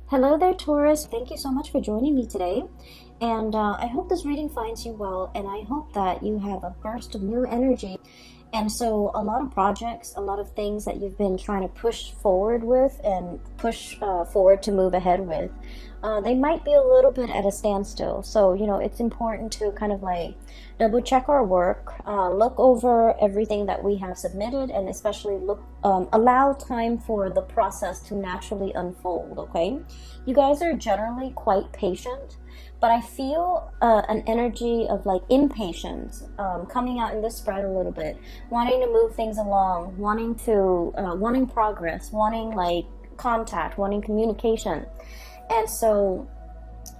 Hello there, Taurus. Thank you so much for joining me today. And I hope this reading finds you well, and I hope that you have a burst of new energy. And so, a lot of projects, a lot of things that you've been trying to push forward with and push forward to move ahead with, they might be a little bit at a standstill. So, it's important to kind of like double check our work, look over everything that we have submitted, and especially allow time for the process to naturally unfold, okay? You guys are generally quite patient, but I feel an energy of like impatience coming out in this spread a little bit, wanting to move things along, wanting progress, wanting like contact, wanting communication. And so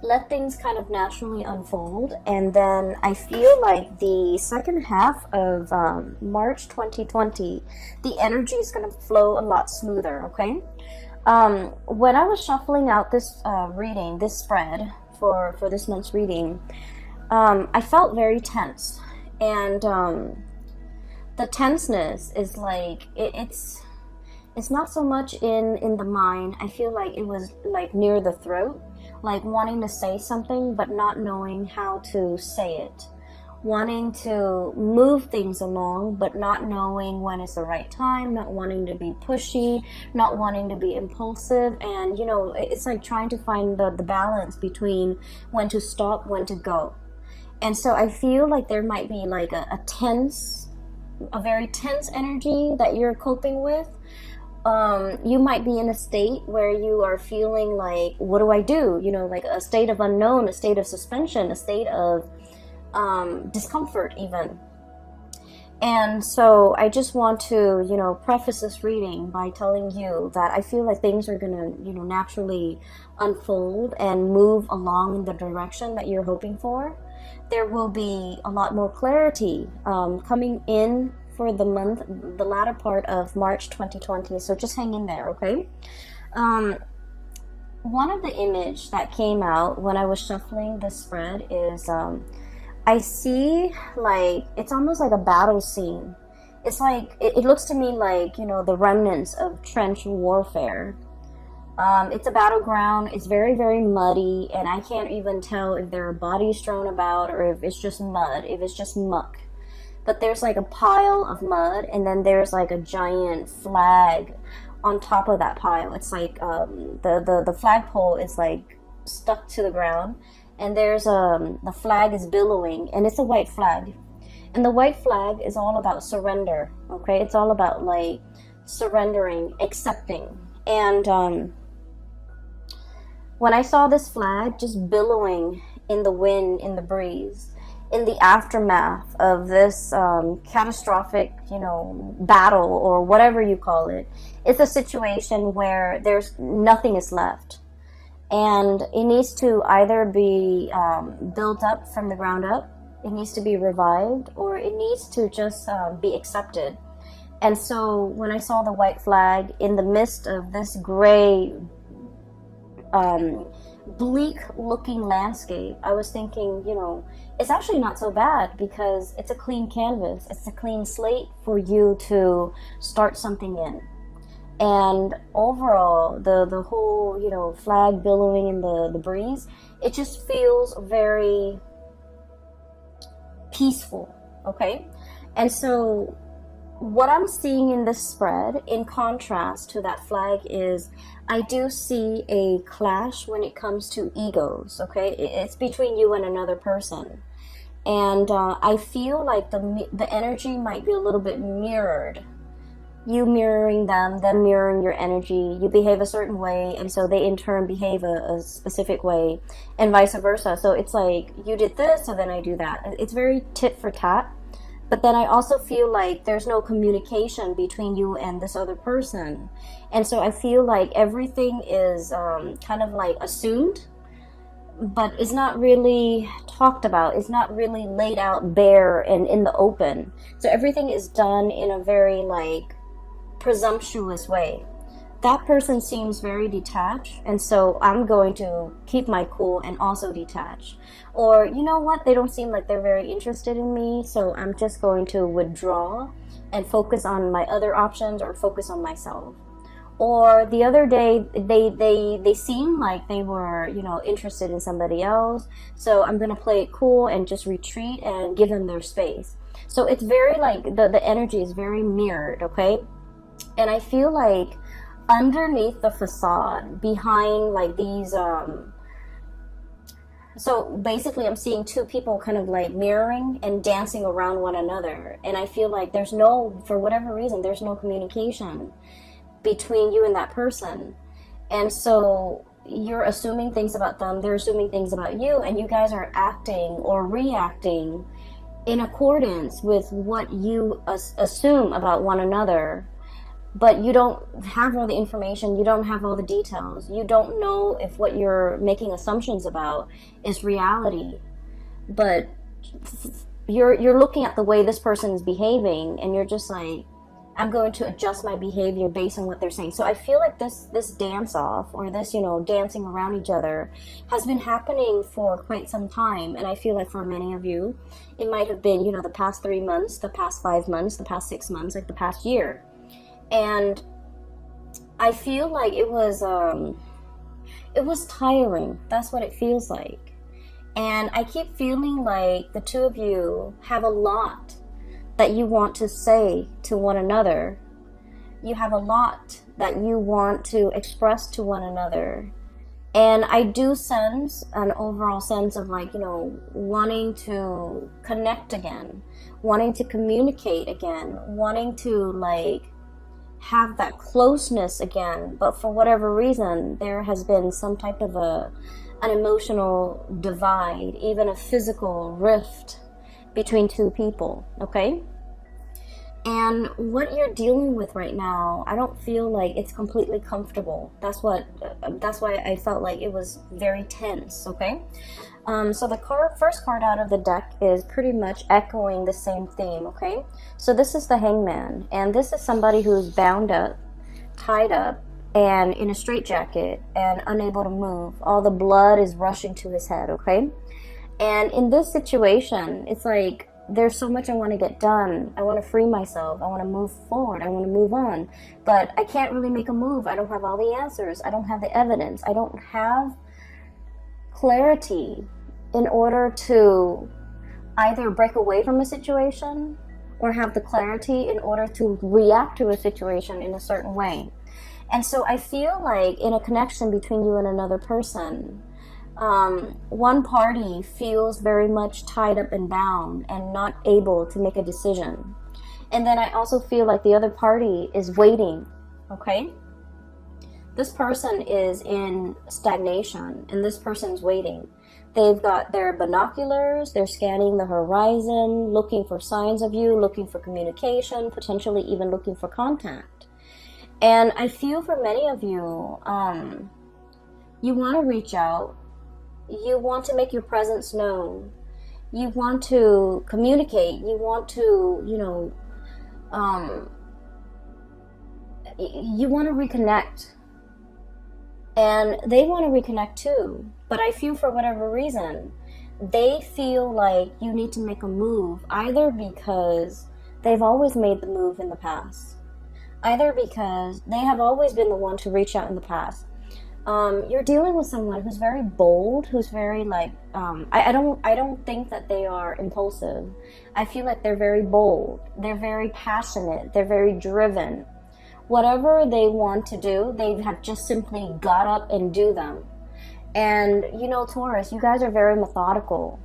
let things kind of naturally unfold. And then I feel like the second half of March 2020, the energy is going to flow a lot smoother, okay? When I was shuffling out this reading, this spread for this month's reading, I felt very tense. And the tenseness is like, it's not so much in the mind. I feel like it was like near the throat, like wanting to say something but not knowing how to say it, wanting to move things along but not knowing when it's the right time, not wanting to be pushy, not wanting to be impulsive. And it's like trying to find the balance between when to stop, when to go. And so I feel like there might be like a very tense energy that you're coping with. You might be in a state where you are feeling like, what do I do? Like a state of unknown, a state of suspension, a state of discomfort even. And so I just want to, preface this reading by telling you that I feel like things are going to, naturally unfold and move along in the direction that you're hoping for. There will be a lot more clarity coming in for the latter part of March 2020. So just hang in there, okay? One of the image that came out when I was shuffling this spread is I see like it's almost like a battle scene. It's like it looks to me like the remnants of trench warfare. It's a battleground. It's very, very muddy, and I can't even tell if there are bodies strewn about or if it's just mud, if it's just muck. But there's like a pile of mud, and then there's like a giant flag on top of that pile. It's like the flagpole is like stuck to the ground, and there's the flag is billowing, and it's a white flag. And the white flag is all about surrender, okay? It's all about like surrendering, accepting. And when I saw this flag just billowing in the wind, in the breeze, in the aftermath of this catastrophic, battle or whatever you call it, it's a situation where there's nothing is left. And it needs to either be built up from the ground up, it needs to be revived, or it needs to just be accepted. And so when I saw the white flag in the midst of this gray, bleak looking landscape, I was thinking, it's actually not so bad because it's a clean canvas. It's a clean slate for you to start something in. And overall, the whole, flag billowing in the breeze, it just feels very peaceful, okay? And so what I'm seeing in this spread, in contrast to that flag, is I do see a clash when it comes to egos, okay? It's between you and another person. And I feel like the energy might be a little bit mirrored. You mirroring them mirroring your energy. You behave a certain way, and so they in turn behave a specific way, and vice versa. So it's like, you did this, so then I do that. It's very tit for tat. But then I also feel like there's no communication between you and this other person. And so I feel like everything is kind of like assumed, but it's not really talked about. It's not really laid out bare and in the open. So everything is done in a very like presumptuous way. That person seems very detached, and so I'm going to keep my cool and also detach. Or, you know what, they don't seem like they're very interested in me, so I'm just going to withdraw and focus on my other options or focus on myself. Or the other day, they seemed like they were, you know, interested in somebody else. So I'm gonna play it cool and just retreat and give them their space. So it's very like the energy is very mirrored, okay? And I feel like underneath the facade, behind like these so basically I'm seeing two people kind of like mirroring and dancing around one another. And I feel like there's no, for whatever reason, there's no communication between you and that person. And so you're assuming things about them, they're assuming things about you, and you guys are acting or reacting in accordance with what you assume about one another. But you don't have all the information, you don't have all the details, you don't know if what you're making assumptions about is reality. But you're looking at the way this person is behaving, and you're just like, I'm going to adjust my behavior based on what they're saying. So I feel like this dance off, or this, you know, dancing around each other, has been happening for quite some time. And I feel like for many of you, it might have been, you know, the past 3 months, the past 5 months, the past 6 months, like the past year. And I feel like it was tiring. That's what it feels like. And I keep feeling like the two of you have a lot that you want to say to one another. You have a lot that you want to express to one another. And I do sense an overall sense of like, you know, wanting to connect again, wanting to communicate again, wanting to like have that closeness again. But for whatever reason, there has been some type of an emotional divide, even a physical rift between two people, okay? And what you're dealing with right now, I don't feel like it's completely comfortable. That's why I felt like it was very tense, okay? So the first card out of the deck is pretty much echoing the same theme, okay? So this is the Hangman, and this is somebody who's bound up, tied up, and in a straitjacket, and unable to move. All the blood is rushing to his head, okay? And in this situation, it's like, there's so much I want to get done. I want to free myself. I want to move forward. I want to move on. But I can't really make a move. I don't have all the answers. I don't have the evidence. I don't have clarity in order to either break away from a situation or have the clarity in order to react to a situation in a certain way. And so I feel like in a connection between you and another person, one party feels very much tied up and bound and not able to make a decision. And then I also feel like the other party is waiting, okay? This person is in stagnation, and this person's waiting. They've got their binoculars, they're scanning the horizon, looking for signs of you, looking for communication, potentially even looking for contact. And I feel for many of you, you want to reach out. You want to make your presence known. You want to communicate. You want to, you know, you want to reconnect. And they want to reconnect too. But I feel for whatever reason, they feel like you need to make a move, either because they've always made the move in the past, either because they have always been the one to reach out in the past. You're dealing with someone who's very bold, who's very like, I don't think that they are impulsive. I feel like they're very bold. They're very passionate. They're very driven. Whatever they want to do, they have just simply got up and do them. And you know, Taurus, you guys are very methodical.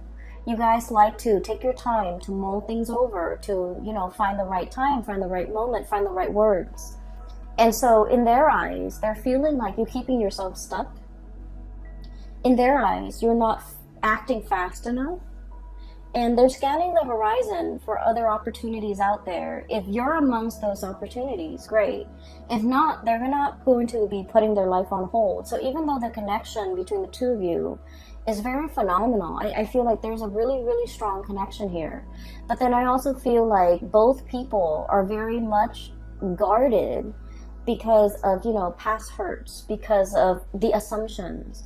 You guys like to take your time to mull things over, to, you know, find the right time, find the right moment, find the right words. And so in their eyes, they're feeling like you're keeping yourself stuck. In their eyes, you're not acting fast enough. And they're scanning the horizon for other opportunities out there. If you're amongst those opportunities, great. If not, they're not going to be putting their life on hold. So even though the connection between the two of you is very phenomenal, I feel like there's a really, really strong connection here. But then I also feel like both people are very much guarded because of, you know, past hurts, because of the assumptions,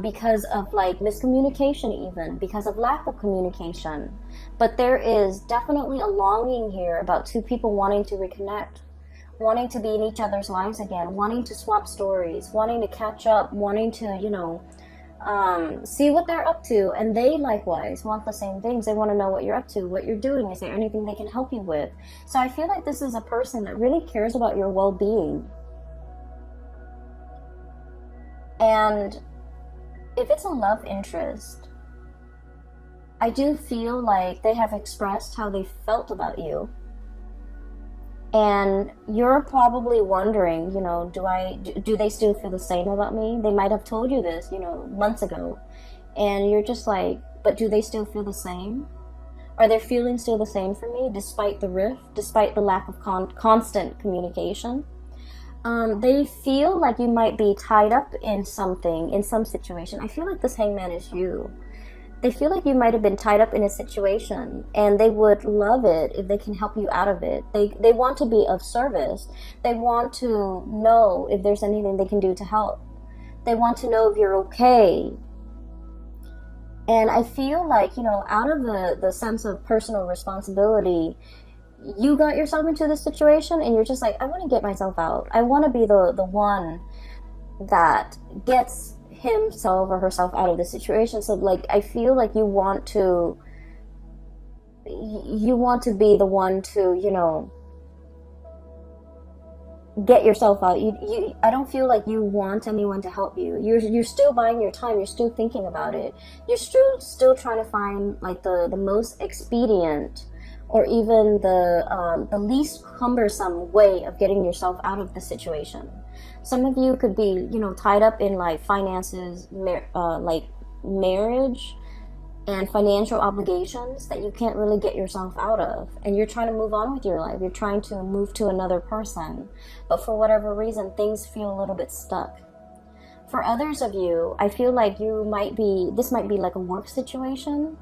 because of like miscommunication, even because of lack of communication. But there is definitely a longing here about two people wanting to reconnect, wanting to be in each other's lives again, wanting to swap stories, wanting to catch up, wanting to, see what they're up to. And they likewise want the same things. They want to know what you're up to, what you're doing. Is there anything they can help you with? So I feel like this is a person that really cares about your well-being. And if it's a love interest, I do feel like they have expressed how they felt about you. And you're probably wondering, do they still feel the same about me? They might have told you this, months ago. And you're just like, but do they still feel the same? Are their feelings still the same for me, despite the rift, despite the lack of constant communication? They feel like you might be tied up in something, in some situation. I feel like this hangman is you. They feel like you might have been tied up in a situation, and they would love it if they can help you out of it. They want to be of service. They want to know if there's anything they can do to help. They want to know if you're okay. And I feel like, out of the sense of personal responsibility, you got yourself into this situation, and you're just like, I want to get myself out. I want to be the one that gets himself or herself out of the situation. So like, I feel like you want to be the one to, get yourself out. I don't feel like you want anyone to help you. You're still buying your time. You're still thinking about it. You're still trying to find like the most expedient, or even the least cumbersome way of getting yourself out of the situation. Some of you could be, tied up in like finances, like marriage and financial obligations that you can't really get yourself out of. And you're trying to move on with your life. You're trying to move to another person. But for whatever reason, things feel a little bit stuck. For others of you, I feel like this might be like a work situation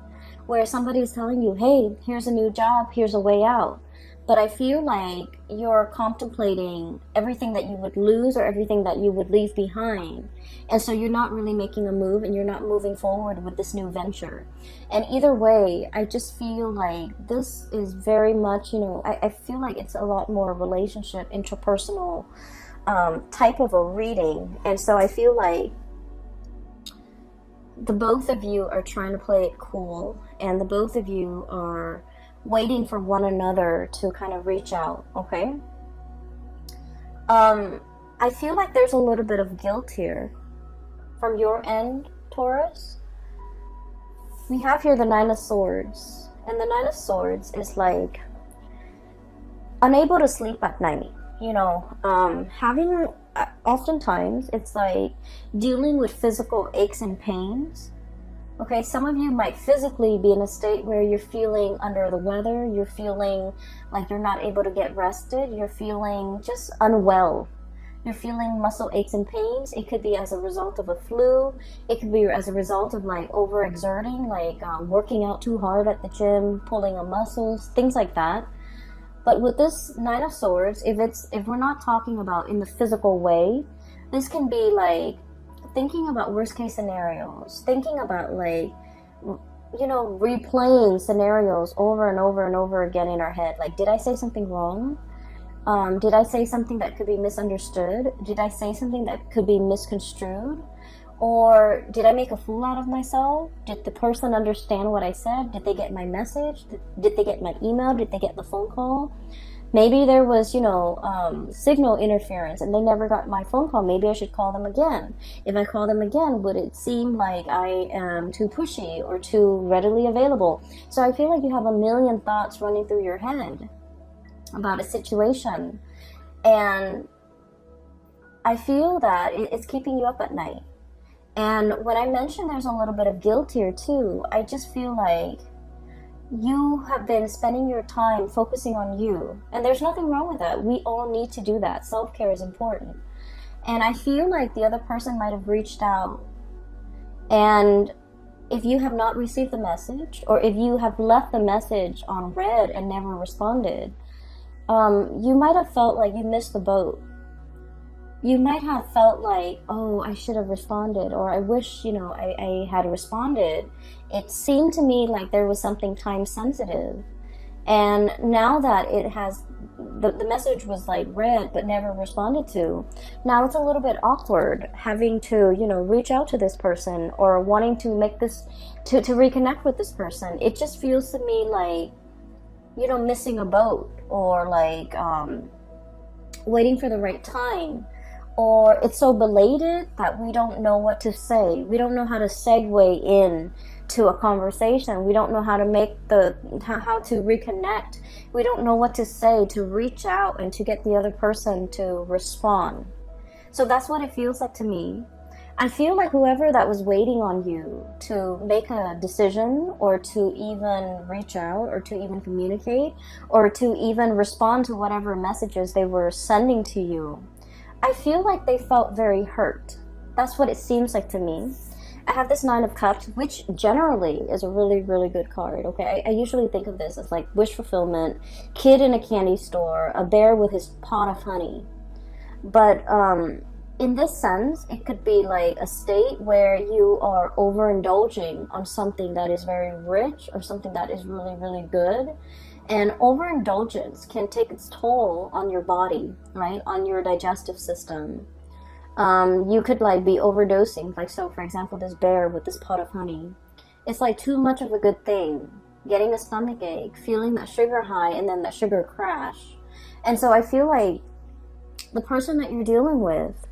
where somebody is telling you, hey, here's a new job, here's a way out. But I feel like you're contemplating everything that you would lose or everything that you would leave behind. And so you're not really making a move, and you're not moving forward with this new venture. And either way, I just feel like this is very much, I feel like it's a lot more relationship, interpersonal type of a reading. And so I feel like the both of you are trying to play it cool, and the both of you are waiting for one another to kind of reach out, okay? I feel like there's a little bit of guilt here from your end, Taurus. We have here the Nine of Swords, and the Nine of Swords is like unable to sleep at night, having oftentimes it's like dealing with physical aches and pains. Okay, some of you might physically be in a state where you're feeling under the weather, you're feeling like you're not able to get rested, you're feeling just unwell. You're feeling muscle aches and pains. It could be as a result of a flu. It could be as a result of like overexerting, like working out too hard at the gym, pulling on muscles, things like that. But with this Nine of Swords, if we're not talking about in the physical way, this can be like thinking about worst case scenarios, thinking about like, replaying scenarios over and over and over again in our head. Like, did I say something wrong? Did I say something that could be misunderstood? Did I say something that could be misconstrued? Or did I make a fool out of myself? Did the person understand what I said? Did they get my message? Did they get my email? Did they get the phone call? Maybe there was, signal interference and they never got my phone call. Maybe I should call them again. If I call them again, would it seem like I am too pushy or too readily available? So I feel like you have a million thoughts running through your head about a situation. And I feel that it's keeping you up at night. And when I mentioned there's a little bit of guilt here too, I just feel like you have been spending your time focusing on you. And there's nothing wrong with that. We all need to do that. Self-care is important. And I feel like the other person might have reached out. And if you have not received the message, or if you have left the message on read and never responded, you might have felt like you missed the boat. You might have felt like, oh, I should have responded, or I wish, I had responded. It seemed to me like there was something time sensitive. And now that it has the message was like read but never responded to. Now it's a little bit awkward having to, you know, reach out to this person or wanting to make this, to reconnect with this person. It just feels to me like, you know, missing a boat, or like waiting for the right time, or it's so belated that we don't know what to say. We don't know how to segue in to a conversation. We don't know how to how to reconnect. We don't know what to say to reach out and to get the other person to respond. So that's what it feels like to me. I feel like whoever that was waiting on you to make a decision, or to even reach out, or to even communicate, or to even respond to whatever messages they were sending to you, I feel like they felt very hurt. That's what it seems like to me. I have this 9 of Cups, which generally is a really, really good card, okay? I usually think of this as like wish fulfillment, kid in a candy store, a bear with his pot of honey. But in this sense, it could be like a state where you are overindulging on something that is very rich, or something that is really, really good. And overindulgence can take its toll on your body, right? On your digestive system. You could like be overdosing. Like, so for example, this bear with this pot of honey. It's like too much of a good thing. Getting a stomach ache, feeling that sugar high, and then that sugar crash. And so I feel like the person that you're dealing with,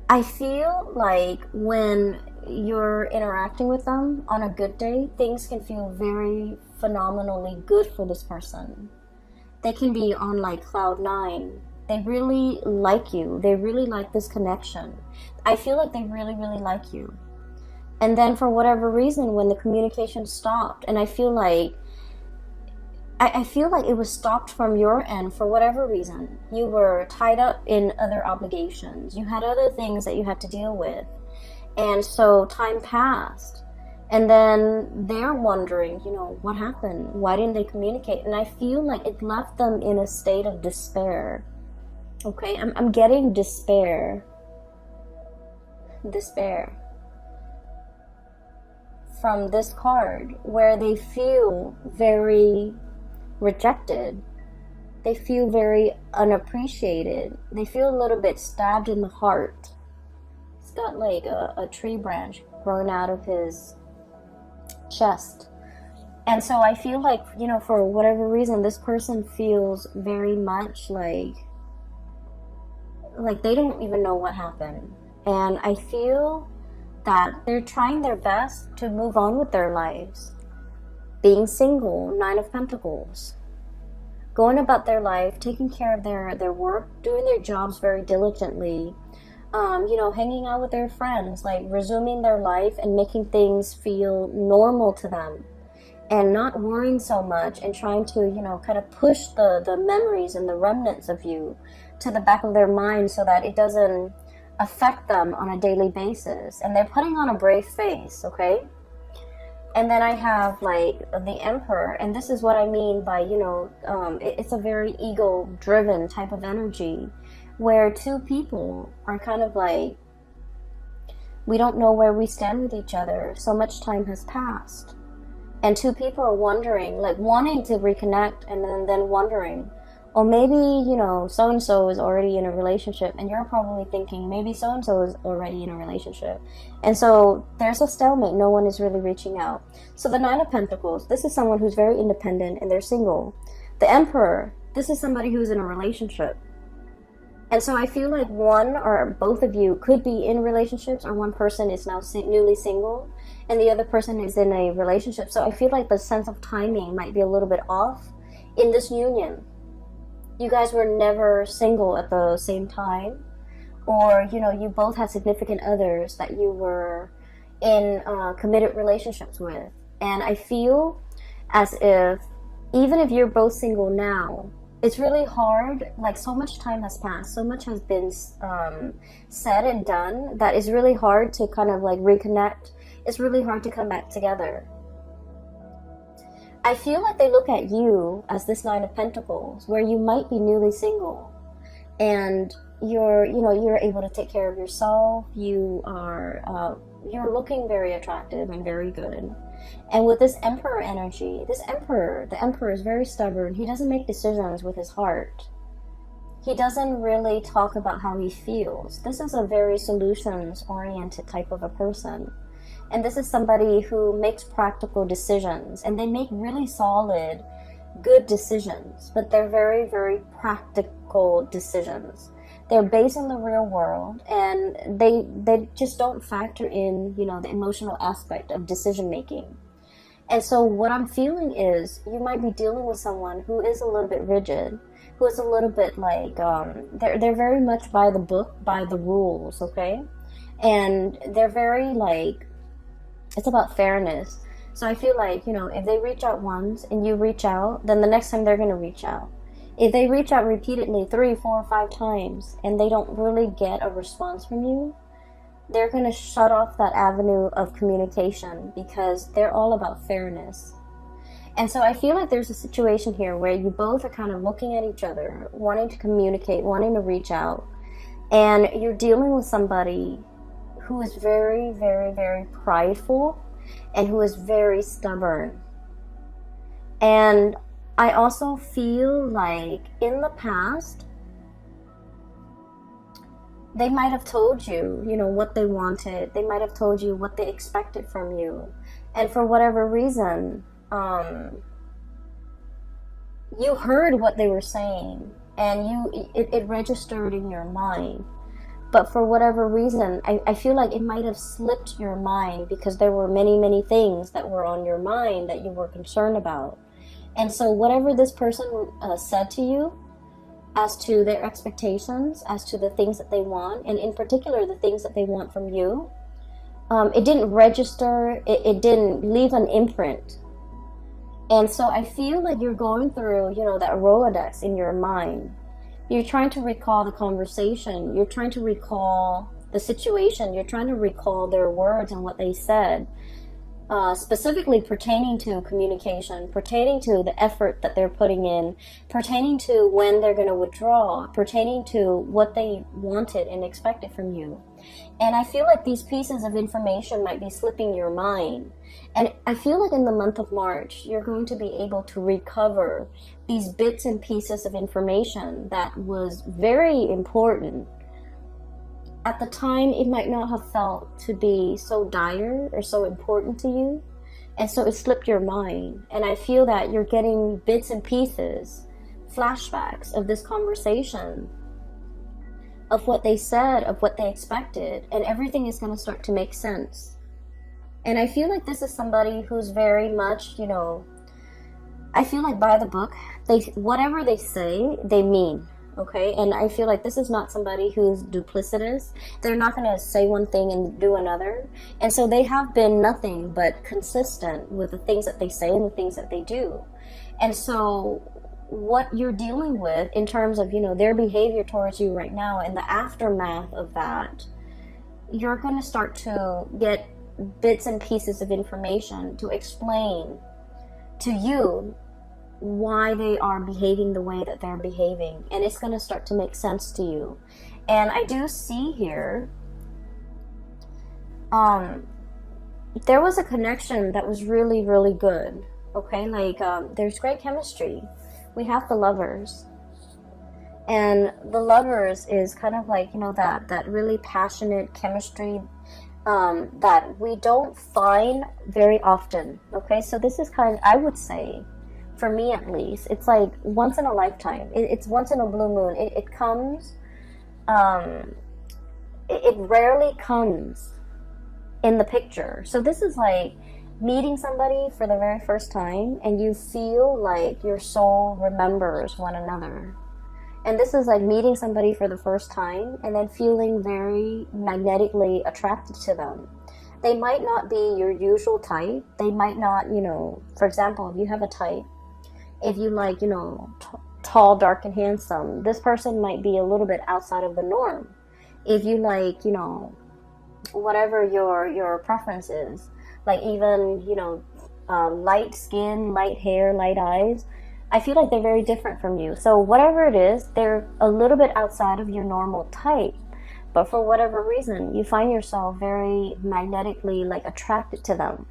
I feel like when you're interacting with them on a good day, things can feel very phenomenally good for this person. They can be on like cloud 9. They really like you. They really like this connection. I feel like they really, really like you. And then for whatever reason, when the communication stopped, and I feel like it was stopped from your end for whatever reason. You were tied up in other obligations. You had other things that you had to deal with. And so time passed. And then they're wondering, you know, what happened? Why didn't they communicate? And I feel like it left them in a state of despair. Okay, I'm getting despair. Despair. From this card, where they feel very rejected. They feel very unappreciated. They feel a little bit stabbed in the heart. He's got like a tree branch growing out of his chest. And so I feel like, you know, for whatever reason, this person feels very much like they don't even know what happened. And I feel that they're trying their best to move on with their lives. Being single, 9 of Pentacles. Going about their life, taking care of their work, doing their jobs very diligently. You know, hanging out with their friends, like resuming their life and making things feel normal to them. And not worrying so much, and trying to, you know, kind of push the memories and the remnants of you to the back of their mind so that it doesn't affect them on a daily basis. And they're putting on a brave face, okay? And then I have like the Emperor, and this is what I mean by, you know, it's a very ego-driven type of energy, where two people are kind of like, we don't know where we stand with each other. So much time has passed. And two people are wondering, like wanting to reconnect, and then wondering, or maybe, you know, so-and-so is already in a relationship, and you're probably thinking maybe so-and-so is already in a relationship. And so there's a stalemate. No one is really reaching out. So the 9 of Pentacles, this is someone who's very independent and they're single. The Emperor, this is somebody who's in a relationship. And so I feel like one or both of you could be in relationships, or one person is now newly single and the other person is in a relationship. So I feel like the sense of timing might be a little bit off in this union. You guys were never single at the same time, or, you know, you both had significant others that you were in committed relationships with. And I feel as if, even if you're both single now, it's really hard, like so much time has passed, so much has been said and done, that it's really hard to kind of like reconnect. It's really hard to come back together. I feel like they look at you as this 9 of Pentacles, where you might be newly single. And you're able to take care of yourself. You're looking very attractive and very good. And with this emperor energy, the emperor is very stubborn. He doesn't make decisions with his heart. He doesn't really talk about how he feels. This is a very solutions-oriented type of a person. And this is somebody who makes practical decisions. And they make really solid, good decisions. But they're very, very practical decisions. They're based in the real world. And they just don't factor in, the emotional aspect of decision-making. And so what I'm feeling is you might be dealing with someone who is a little bit rigid, who is a little bit like, they're very much by the book, by the rules, okay? And they're very like, it's about fairness. So I feel like, if they reach out once and you reach out, then the next time they're going to reach out. If they reach out repeatedly 3, 4, 5 times and they don't really get a response from you, they're going to shut off that avenue of communication because they're all about fairness. And so I feel like there's a situation here where you both are kind of looking at each other, wanting to communicate, wanting to reach out, and you're dealing with somebody who is very, very, very prideful and who is very stubborn. And I also feel like in the past, they might have told you, what they wanted. They might have told you what they expected from you. And for whatever reason, you heard what they were saying and it registered in your mind. But for whatever reason, I feel like it might have slipped your mind because there were many, many things that were on your mind that you were concerned about. And so whatever this person said to you, as to their expectations, as to the things that they want, and in particular the things that they want from you, it didn't register, it didn't leave an imprint. And so I feel like you're going through, that Rolodex in your mind. You're trying to recall the conversation, you're trying to recall the situation, you're trying to recall their words and what they said. Specifically pertaining to communication, pertaining to the effort that they're putting in, pertaining to when they're going to withdraw, pertaining to what they wanted and expected from you. And I feel like these pieces of information might be slipping your mind. And I feel like in the month of March, you're going to be able to recover these bits and pieces of information that was very important. At the time, it might not have felt to be so dire or so important to you. And so it slipped your mind. And I feel that you're getting bits and pieces, flashbacks of this conversation, of what they said, of what they expected. And everything is going to start to make sense. And I feel like this is somebody who's very much, I feel like by the book, whatever they say, they mean. Okay, and I feel like this is not somebody who's duplicitous. They're not going to say one thing and do another. And so they have been nothing but consistent with the things that they say and the things that they do. And so what you're dealing with in terms of, their behavior towards you right now and the aftermath of that, you're going to start to get bits and pieces of information to explain to you why they are behaving the way that they're behaving, and it's going to start to make sense to you. And I do see here there was a connection that was really, really good. Okay, like there's great chemistry. We have the Lovers, and the Lovers is kind of like that really passionate chemistry that we don't find very often. Okay, so this is I would say, for me at least, it's like once in a lifetime. It's once in a blue moon. It comes, it rarely comes in the picture. So this is like meeting somebody for the very first time and you feel like your soul remembers one another. And this is like meeting somebody for the first time and then feeling very magnetically attracted to them. They might not be your usual type. They might not, for example, if you have a type, if you like, tall, dark, and handsome, this person might be a little bit outside of the norm. If you like, whatever your preference is, like even, light skin, light hair, light eyes, I feel like they're very different from you. So whatever it is, they're a little bit outside of your normal type. But for whatever reason, you find yourself very magnetically like attracted to them.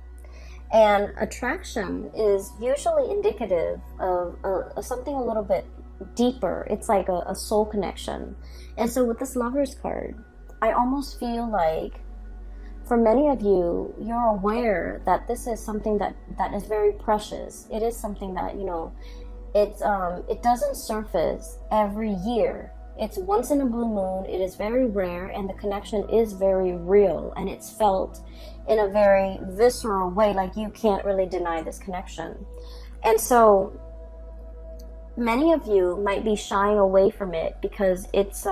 And attraction is usually indicative of something a little bit deeper. It's like a soul connection. And so with this Lovers card, I almost feel like for many of you, you're aware that this is something that is very precious. It is something that, it doesn't surface every year. It's once in a blue moon. It is very rare, and the connection is very real, and it's felt in a very visceral way. Like, you can't really deny this connection. And so many of you might be shying away from it because it's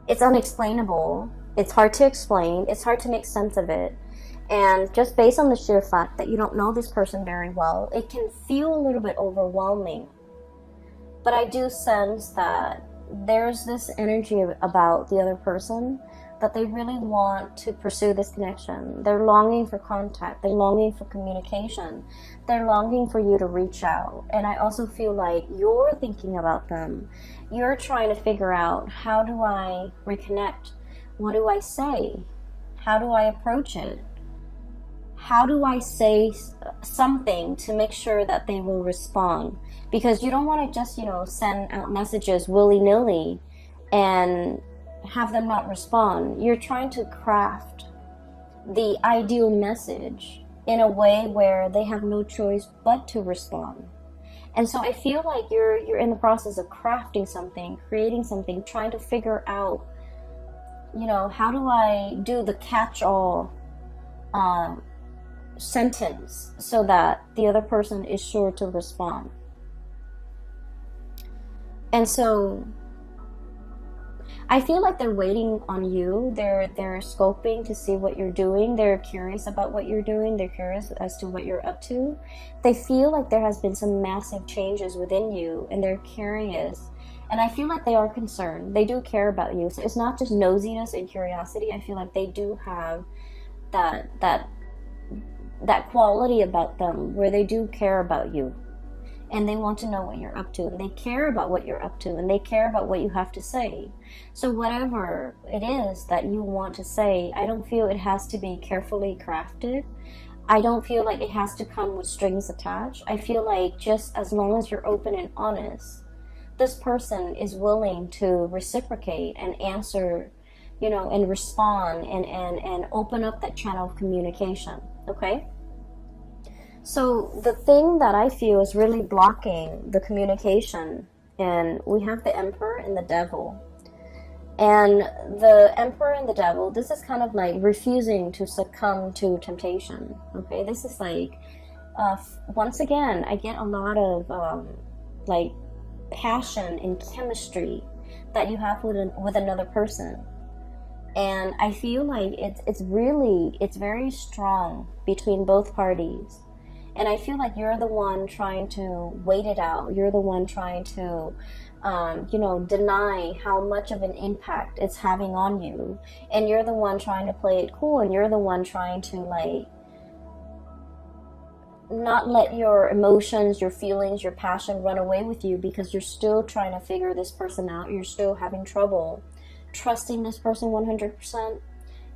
unexplainable. It's hard to explain. It's hard to make sense of it. And just based on the sheer fact that you don't know this person very well, it can feel a little bit overwhelming. But I do sense that there's this energy about the other person that they really want to pursue this connection. They're longing for contact. They're longing for communication. They're longing for you to reach out. And I also feel like you're thinking about them. You're trying to figure out, how do I reconnect? What do I say? How do I approach it? How do I say something to make sure that they will respond? Because you don't want to just, send out messages willy-nilly and have them not respond. You're trying to craft the ideal message in a way where they have no choice but to respond. And so I feel like you're in the process of crafting something, creating something, trying to figure out, how do I do the catch-all sentence so that the other person is sure to respond. And so I feel like they're waiting on you. They're scoping to see what you're doing. They're curious about what you're doing. They're curious as to what you're up to. They feel like there has been some massive changes within you, and they're curious. And I feel like they are concerned. They do care about you. So it's not just nosiness and curiosity. I feel like they do have that quality about them where they do care about you. And they want to know what you're up to, and they care about what you're up to, and they care about what you have to say. So whatever it is that you want to say, I don't feel it has to be carefully crafted. I don't feel like it has to come with strings attached. I feel like just as long as you're open and honest, this person is willing to reciprocate and answer, and respond and open up that channel of communication, okay? So the thing that I feel is really blocking the communication, and we have the Emperor and the Devil. And the Emperor and the Devil, this is kind of like refusing to succumb to temptation. Okay, this is like, once again, I get a lot of passion and chemistry that you have with another person. And I feel like it's very strong between both parties. And I feel like you're the one trying to wait it out. You're the one trying to, deny how much of an impact it's having on you. And you're the one trying to play it cool. And you're the one trying to, not let your emotions, your feelings, your passion run away with you, because you're still trying to figure this person out. You're still having trouble trusting this person 100%.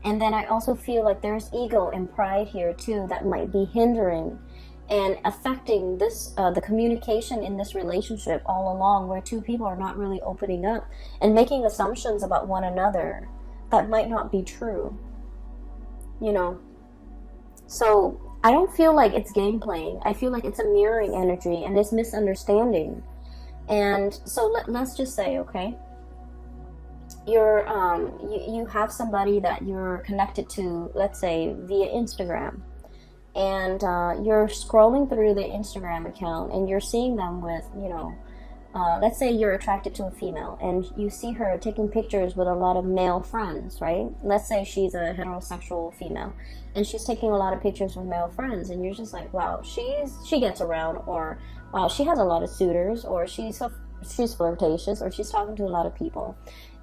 And then I also feel like there's ego and pride here, too, that might be hindering and affecting this the communication in this relationship all along, where two people are not really opening up and making assumptions about one another that might not be true. So I don't feel like it's game playing. I feel like it's a mirroring energy and it's misunderstanding. And so let's just say, okay, you're you have somebody that you're connected to, let's say via Instagram. And you're scrolling through the Instagram account and you're seeing them with, let's say you're attracted to a female and you see her taking pictures with a lot of male friends, right? Let's say she's a heterosexual female and she's taking a lot of pictures with male friends, and you're just like, wow, she gets around, or wow, she has a lot of suitors, or she's flirtatious, or she's talking to a lot of people.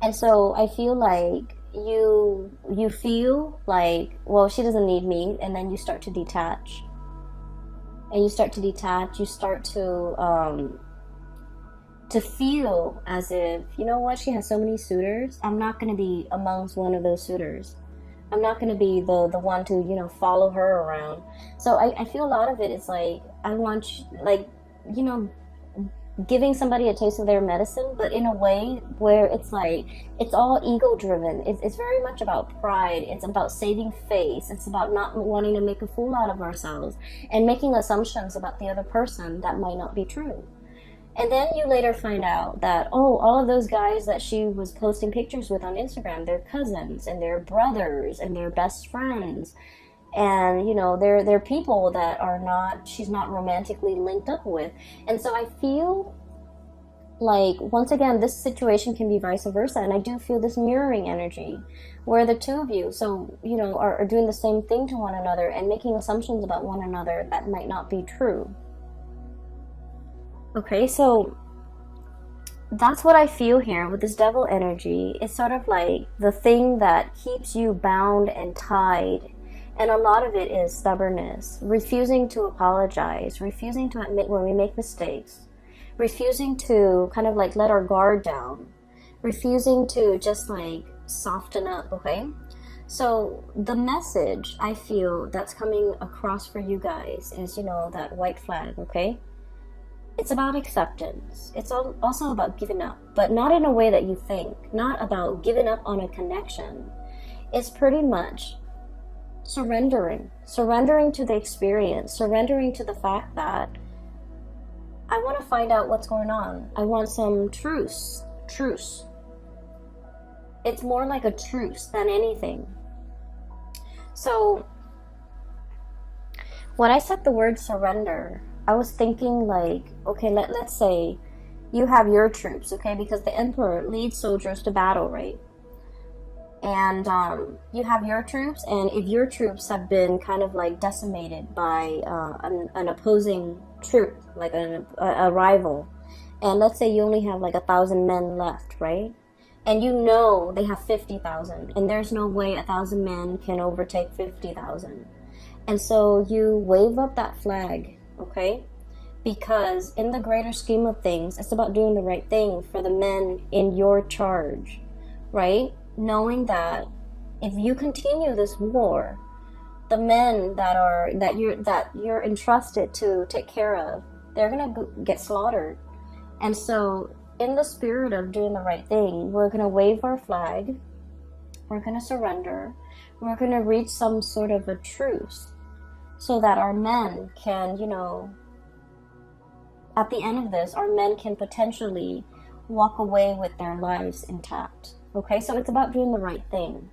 And so I feel like you feel like, well, she doesn't need me, and then you start to detach. and you start to detach. You start to feel as if, you know what, she has so many suitors, I'm not going to be amongst one of those suitors. I'm not going to be the one to, you know, follow her around. So I feel a lot of it is like, I want, like, you know, giving somebody a taste of their medicine, but in a way where it's like, it's all ego driven. It's very much about pride. It's about saving face. It's about not wanting to make a fool out of ourselves and making assumptions about the other person that might not be true. And then you later find out that, oh, all of those guys that she was posting pictures with on Instagram, they're cousins and they're brothers and they're best friends. And, you know, they're people that are not, she's not romantically linked up with. And so I feel like, once again, this situation can be vice versa. And I do feel this mirroring energy where the two of you, so, you know, are doing the same thing to one another and making assumptions about one another that might not be true. Okay, so that's what I feel here with this devil energy. It's sort of like the thing that keeps you bound and tied. And a lot of it is stubbornness, refusing to apologize, refusing to admit when we make mistakes, refusing to kind of like let our guard down, refusing to just like soften up, okay? So the message I feel that's coming across for you guys is, you know, that white flag, okay? It's about acceptance. It's also about giving up, but not in a way that you think, not about giving up on a connection. It's pretty much surrendering to the experience, surrendering to the fact that I want to find out what's going on. I want some truce. It's more like a truce than anything. So when I said the word surrender, I was thinking like, okay, let's say you have your troops, okay, because the emperor leads soldiers to battle, right? And you have your troops, and if your troops have been kind of like decimated by an opposing troop, like a rival, and let's say you only have like 1,000 men left, right? And you know they have 50,000, and there's no way 1,000 men can overtake 50,000. And so you wave up that flag, okay? Because in the greater scheme of things, it's about doing the right thing for the men in your charge, right? Knowing that if you continue this war, the men that you're entrusted to take care of, they're gonna get slaughtered. And so, in the spirit of doing the right thing, we're gonna wave our flag, we're gonna surrender, we're gonna reach some sort of a truce, so that our men can, you know, at the end of this, our men can potentially walk away with their lives intact. Okay, so it's about doing the right thing.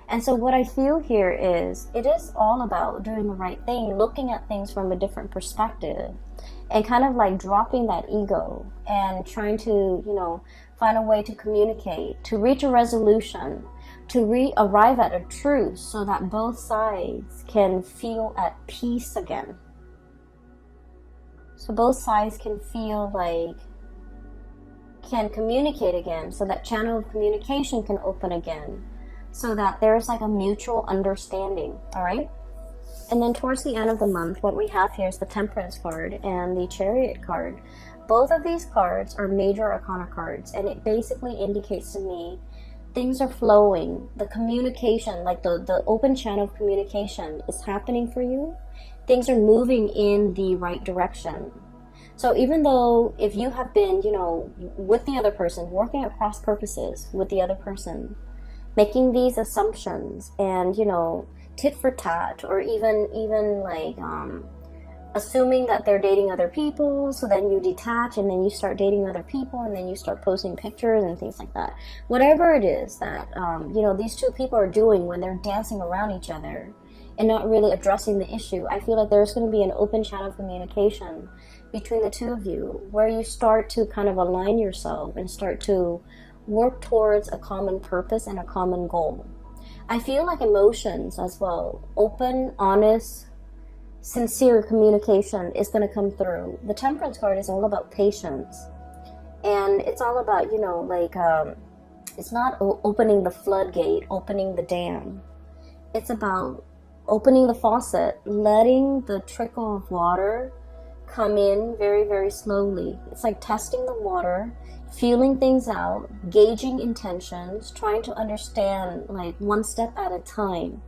And so what I feel here is, it is all about doing the right thing, looking at things from a different perspective, and kind of like dropping that ego and trying to, you know, find a way to communicate, to reach a resolution, to arrive at a truce so that both sides can feel at peace again. So both sides can feel like, can communicate again, so that channel of communication can open again, so that there's like a mutual understanding, all right? And then towards the end of the month, what we have here is the Temperance card and the Chariot card. Both of these cards are major arcana cards, and it basically indicates to me things are flowing. The communication, like the open channel of communication is happening for you. Things are moving in the right direction. So even though if you have been, you know, with the other person, working at cross purposes with the other person, making these assumptions and, you know, tit for tat, or even like assuming that they're dating other people, so then you detach and then you start dating other people and then you start posting pictures and things like that. Whatever it is that, you know, these two people are doing when they're dancing around each other and not really addressing the issue, I feel like there's going to be an open channel of communication between the two of you where you start to kind of align yourself and start to work towards a common purpose and a common goal. I feel like emotions as well, open, honest, sincere communication is going to come through. The Temperance card is all about patience, and it's all about, you know, like it's not opening the floodgate, opening the dam. It's about opening the faucet, letting the trickle of water come in very, very slowly. It's like testing the water, feeling things out, gauging intentions, trying to understand like one step at a time,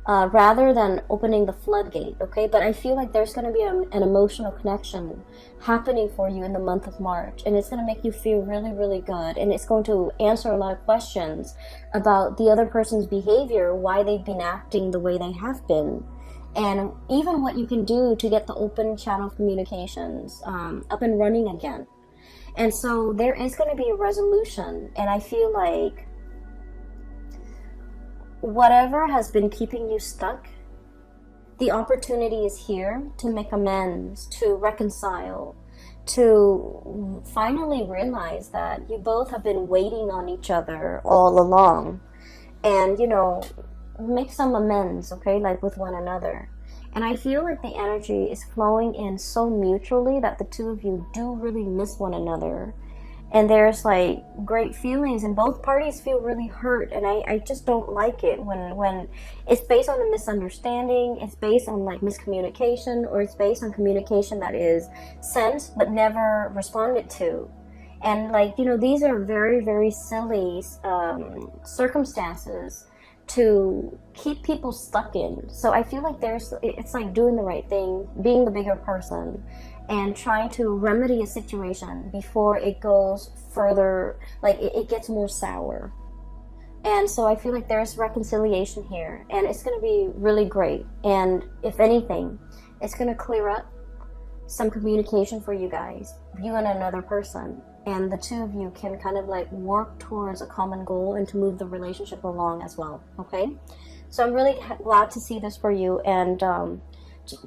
rather than opening the floodgate, okay? But I feel like there's going to be an emotional connection happening for you in the month of March, and it's going to make you feel really, really good, and it's going to answer a lot of questions about the other person's behavior, why they've been acting the way they have been, and even what you can do to get the open channel of communications up and running again. And so there is going to be a resolution, and I feel like whatever has been keeping you stuck, the opportunity is here to make amends, to reconcile, to finally realize that you both have been waiting on each other all along, and, you know, make some amends, okay, like with one another. And I feel like the energy is flowing in so mutually that the two of you do really miss one another. And there's like great feelings, and both parties feel really hurt. And I just don't like it when it's based on a misunderstanding, it's based on like miscommunication, or it's based on communication that is sent but never responded to. And like, you know, these are very, very silly circumstances to keep people stuck in. So I feel like it's like doing the right thing, being the bigger person, and trying to remedy a situation before it goes further, like it gets more sour. And so I feel like there's reconciliation here, and it's going to be really great. And if anything, it's going to clear up some communication for you guys, you and another person, and the two of you can kind of like work towards a common goal and to move the relationship along as well, okay? So I'm really glad to see this for you, and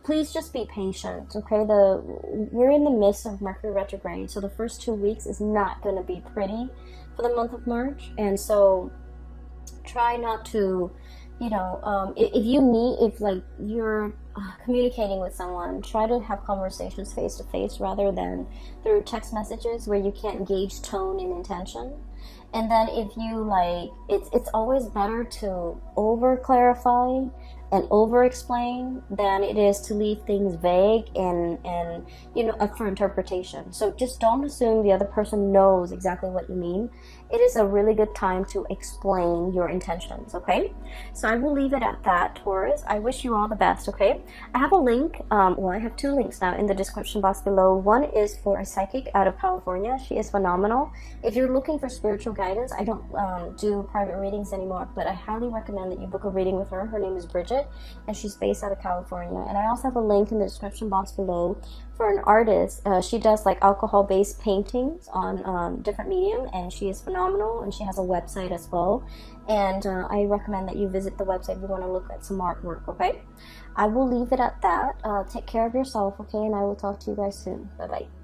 please just be patient, okay? We're in the midst of Mercury retrograde, so the first 2 weeks is not going to be pretty for the month of March, and so try not to, you know, if like you're communicating with someone, try to have conversations face to face rather than through text messages where you can't gauge tone and intention. And then if you like, it's always better to over clarify and over explain than it is to leave things vague and you know, up for interpretation. So just don't assume the other person knows exactly what you mean. It is a really good time to explain your intentions, okay? So I will leave it at that, Taurus. I wish you all the best, okay? I have a link, well, I have 2 links now in the description box below. One is for a psychic out of California. She is phenomenal. If you're looking for spiritual guidance, I don't do private readings anymore, but I highly recommend that you book a reading with her. Her name is Bridget, and she's based out of California. And I also have a link in the description box below for an artist. She does like alcohol-based paintings on different medium, and she is phenomenal, and she has a website as well. And I recommend that you visit the website if you want to look at some artwork, okay? I will leave it at that. Take care of yourself, okay? And I will talk to you guys soon. Bye-bye.